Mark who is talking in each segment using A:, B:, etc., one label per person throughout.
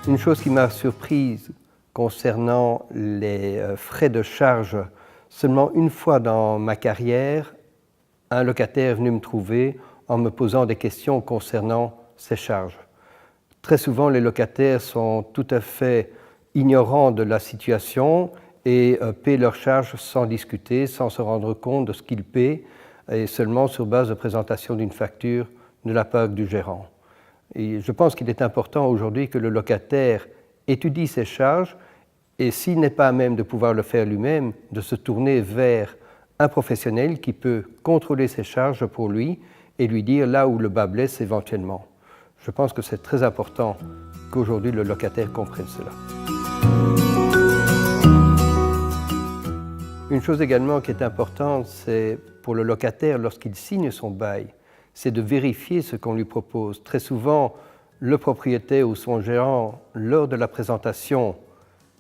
A: Une chose qui m'a surprise concernant les frais de charge, seulement une fois dans ma carrière, un locataire est venu me trouver en me posant des questions concernant ses charges. Très souvent, les locataires sont tout à fait ignorants de la situation et paient leurs charges sans discuter, sans se rendre compte de ce qu'ils paient, et seulement sur base de présentation d'une facture de la part du gérant. Et je pense qu'il est important aujourd'hui que le locataire étudie ses charges et s'il n'est pas à même de pouvoir le faire lui-même, de se tourner vers un professionnel qui peut contrôler ses charges pour lui et lui dire là où le bas blesse éventuellement. Je pense que c'est très important qu'aujourd'hui le locataire comprenne cela. Une chose également qui est importante, c'est pour le locataire, lorsqu'il signe son bail, c'est de vérifier ce qu'on lui propose. Très souvent, le propriétaire ou son gérant, lors de la présentation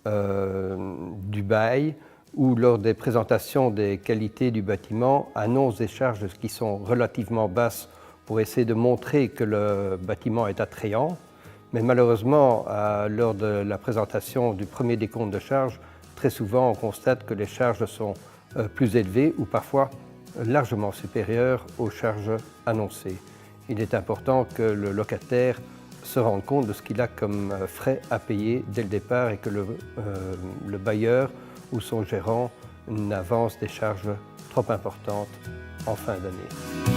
A: du bail ou lors des présentations des qualités du bâtiment, annonce des charges qui sont relativement basses pour essayer de montrer que le bâtiment est attrayant. Mais malheureusement, lors de la présentation du premier décompte de charges, très souvent on constate que les charges sont plus élevées ou parfois largement supérieures aux charges annoncées. Il est important que le locataire se rende compte de ce qu'il a comme frais à payer dès le départ et que le bailleur ou son gérant n'avance des charges trop importantes en fin d'année.